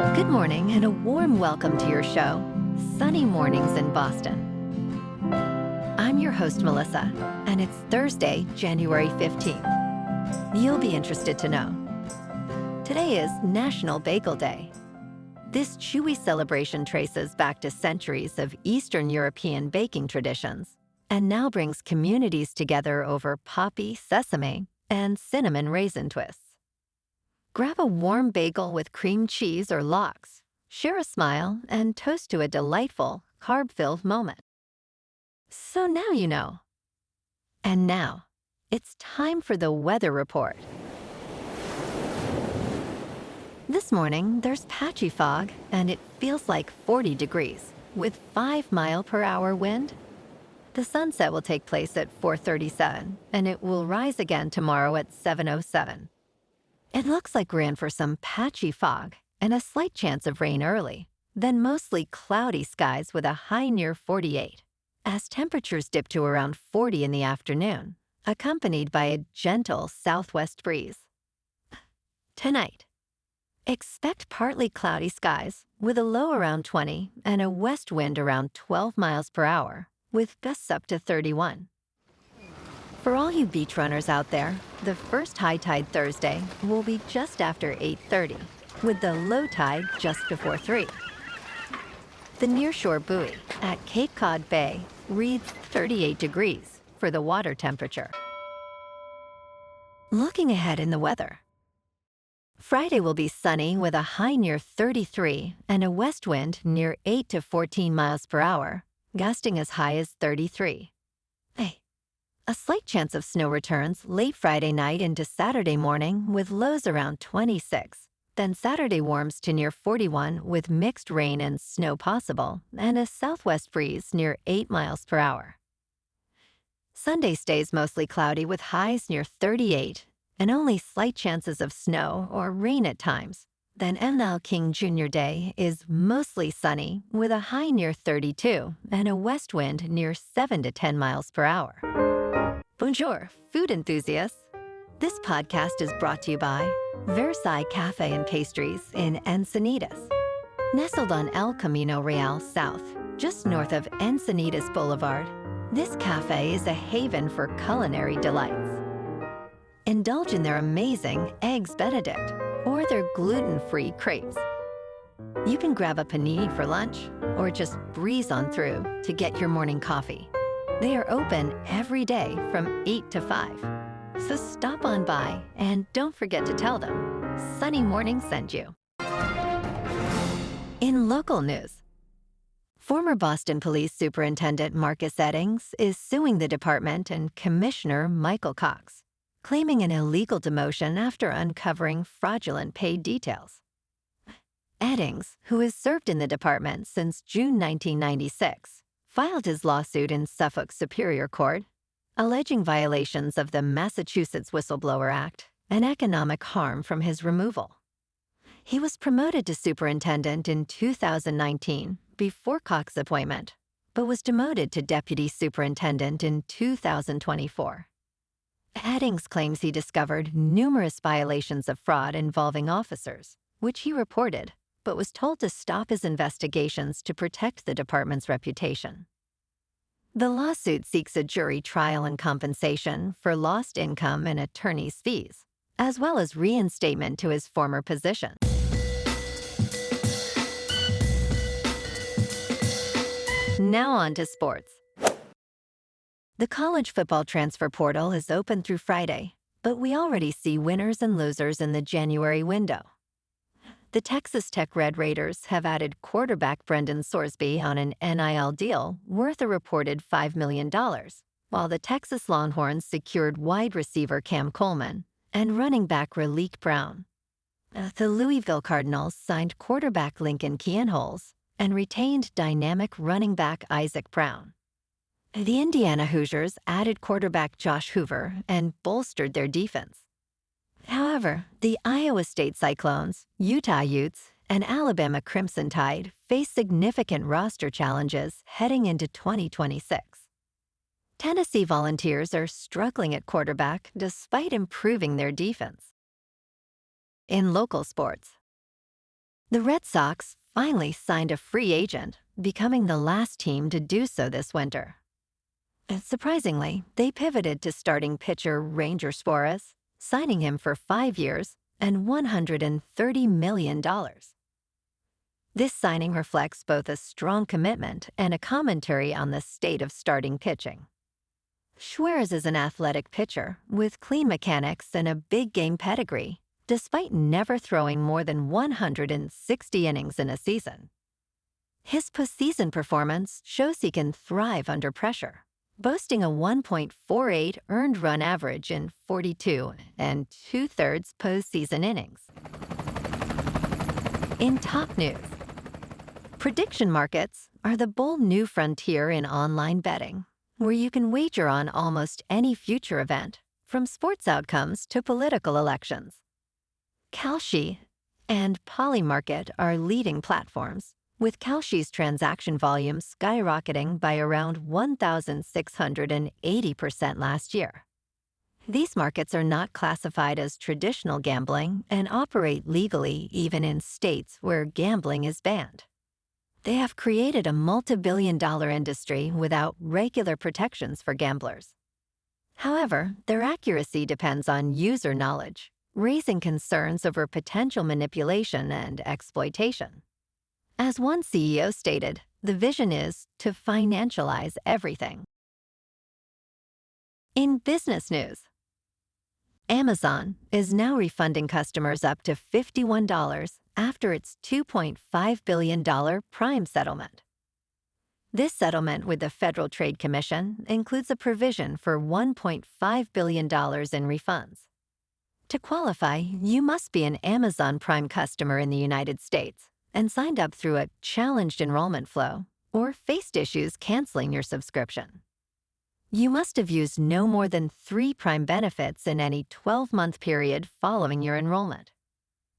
Good morning and a warm welcome to your show, Sunny Mornings in Boston. I'm your host, Melissa, and it's Thursday, January 15th. You'll be interested to know. Today is National Bagel Day. This chewy celebration traces back to centuries of Eastern European baking traditions and now brings communities together over poppy, sesame, and cinnamon raisin twists. Grab a warm bagel with cream cheese or lox, share a smile, and toast to a delightful, carb-filled moment. So now you know. And now, it's time for the weather report. This morning, there's patchy fog, and it feels like 40 degrees, with 5-mile-per-hour wind. The sunset will take place at 4:37, and it will rise again tomorrow at 7:07. It looks like we're in for some patchy fog and a slight chance of rain early, then mostly cloudy skies with a high near 48, as temperatures dip to around 40 in the afternoon, accompanied by a gentle southwest breeze. Tonight, expect partly cloudy skies with a low around 20 and a west wind around 12 miles per hour, with gusts up to 31. For all you beach runners out there, the first high tide Thursday will be just after 8:30, with the low tide just before 3. The nearshore buoy at Cape Cod Bay reads 38 degrees for the water temperature. Looking ahead in the weather. Friday will be sunny with a high near 33 and a west wind near 8 to 14 miles per hour, gusting as high as 33. A slight chance of snow returns late Friday night into Saturday morning with lows around 26. Then Saturday warms to near 41 with mixed rain and snow possible and a southwest breeze near 8 miles per hour. Sunday stays mostly cloudy with highs near 38 and only slight chances of snow or rain at times. Then ML King Jr. Day is mostly sunny with a high near 32 and a west wind near 7 to 10 miles per hour. Bonjour, food enthusiasts. This podcast is brought to you by Versailles Cafe and Pastries in Encinitas. Nestled on El Camino Real South, just north of Encinitas Boulevard, this cafe is a haven for culinary delights. Indulge in their amazing Eggs Benedict or their gluten-free crepes. You can grab a panini for lunch or just breeze on through to get your morning coffee. They are open every day from 8 to 5. So stop on by and don't forget to tell them Sunny Morning sent you. In local news, former Boston Police Superintendent Marcus Eddings is suing the department and Commissioner Michael Cox, claiming an illegal demotion after uncovering fraudulent paid details. Eddings, who has served in the department since June 1996, filed his lawsuit in Suffolk Superior Court, alleging violations of the Massachusetts Whistleblower Act and economic harm from his removal. He was promoted to superintendent in 2019 before Cox's appointment, but was demoted to deputy superintendent in 2024. Eddings claims he discovered numerous violations of fraud involving officers, which he reported, but was told to stop his investigations to protect the department's reputation. The lawsuit seeks a jury trial and compensation for lost income and attorney's fees, as well as reinstatement to his former position. Now on to sports. The college football transfer portal is open through Friday, but we already see winners and losers in the January window. The Texas Tech Red Raiders have added quarterback Brendan Sorsby on an NIL deal worth a reported $5 million, while the Texas Longhorns secured wide receiver Cam Coleman and running back Raleek Brown. The Louisville Cardinals signed quarterback Lincoln Kienholz and retained dynamic running back Isaac Brown. The Indiana Hoosiers added quarterback Josh Hoover and bolstered their defense. However, the Iowa State Cyclones, Utah Utes, and Alabama Crimson Tide face significant roster challenges heading into 2026. Tennessee Volunteers are struggling at quarterback despite improving their defense. In local sports, The Red Sox finally signed a free agent, becoming the last team to do so this winter. And surprisingly, they pivoted to starting pitcher Ranger Suarez, signing him for 5 years and $130 million. This signing reflects both a strong commitment and a commentary on the state of starting pitching. Suarez is an athletic pitcher with clean mechanics and a big game pedigree, despite never throwing more than 160 innings in a season. His postseason performance shows he can thrive under pressure, boasting a 1.48 earned run average in 42 and 2/3 postseason innings. In top news, prediction markets are the bold new frontier in online betting, where you can wager on almost any future event, from sports outcomes to political elections. Kalshi and Polymarket are leading platforms, with Kalshi's transaction volume skyrocketing by around 1,680% last year. These markets are not classified as traditional gambling and operate legally even in states where gambling is banned. They have created a multi-billion-dollar industry without regular protections for gamblers. However, their accuracy depends on user knowledge, raising concerns over potential manipulation and exploitation. As one CEO stated, the vision is to financialize everything. In business news, Amazon is now refunding customers up to $51 after its $2.5 billion Prime settlement. This settlement with the Federal Trade Commission includes a provision for $1.5 billion in refunds. To qualify, you must be an Amazon Prime customer in the United States and signed up through a challenged enrollment flow or faced issues canceling your subscription. You must have used no more than 3 Prime benefits in any 12-month period following your enrollment.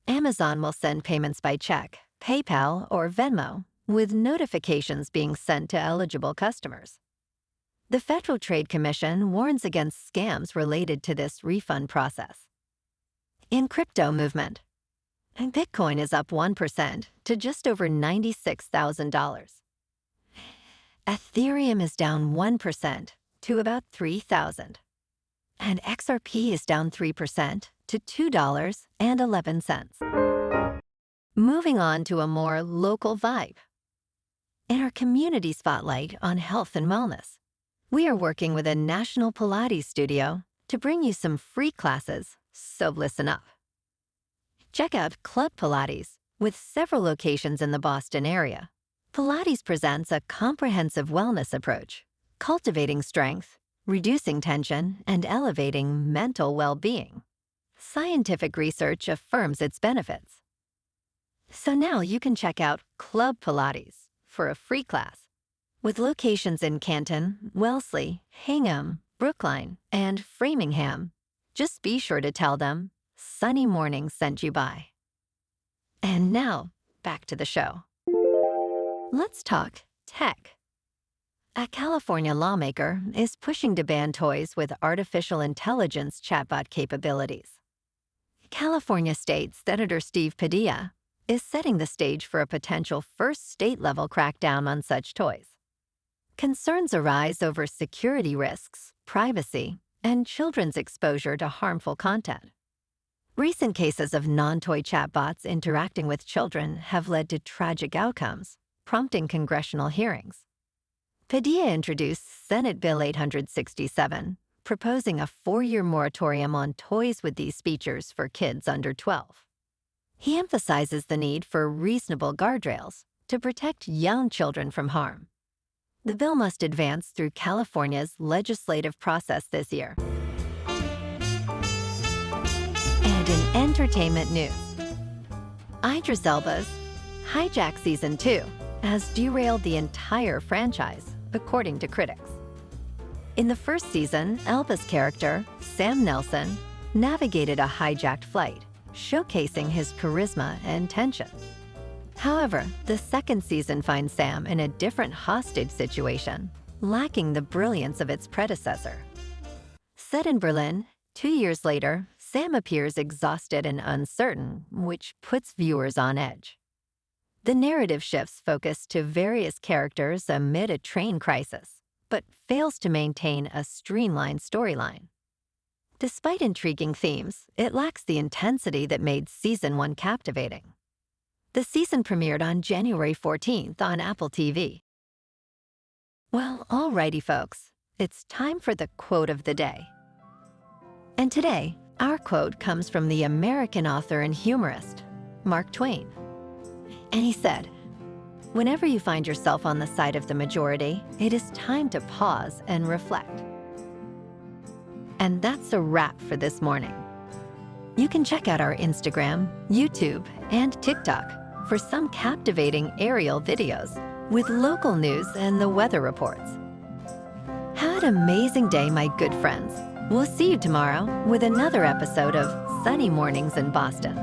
Amazon will send payments by check, PayPal, or Venmo, with notifications being sent to eligible customers. The Federal Trade Commission warns against scams related to this refund process. In crypto movement, Bitcoin is up 1% to just over $96,000. Ethereum is down 1% to about $3,000. And XRP is down 3% to $2.11. Moving on to a more local vibe. In our community spotlight on health and wellness, we are working with a national Pilates studio to bring you some free classes, so listen up. Check out Club Pilates, with several locations in the Boston area. Pilates presents a comprehensive wellness approach, cultivating strength, reducing tension, and elevating mental well-being. Scientific research affirms its benefits. So now you can check out Club Pilates for a free class. With locations in Canton, Wellesley, Hingham, Brookline, and Framingham, just be sure to tell them Sunny Morning sent you by. And now, back to the show. Let's talk tech. A California lawmaker is pushing to ban toys with artificial intelligence chatbot capabilities. California State Senator Steve Padilla is setting the stage for a potential first state-level crackdown on such toys. Concerns arise over security risks, privacy, and children's exposure to harmful content. Recent cases of non-toy chatbots interacting with children have led to tragic outcomes, prompting congressional hearings. Padilla introduced Senate Bill 867, proposing a 4-year moratorium on toys with these features for kids under 12. He emphasizes the need for reasonable guardrails to protect young children from harm. The bill must advance through California's legislative process this year. And in entertainment news, Idris Elba's Hijack Season 2 has derailed the entire franchise, according to critics. In the first season, Elba's character, Sam Nelson, navigated a hijacked flight, showcasing his charisma and tension. However, the second season finds Sam in a different hostage situation, lacking the brilliance of its predecessor. Set in Berlin, 2 years later, Sam appears exhausted and uncertain, which puts viewers on edge. The narrative shifts focus to various characters amid a train crisis, but fails to maintain a streamlined storyline. Despite intriguing themes, it lacks the intensity that made Season 1 captivating. The season premiered on January 14th on Apple TV. Well, alrighty folks, it's time for the quote of the day. And today, our quote comes from the American author and humorist, Mark Twain. And he said, "Whenever you find yourself on the side of the majority, it is time to pause and reflect." And that's a wrap for this morning. You can check out our Instagram, YouTube, and TikTok for some captivating aerial videos with local news and the weather reports. Have an amazing day, my good friends. We'll see you tomorrow with another episode of Sunny Mornings in Boston.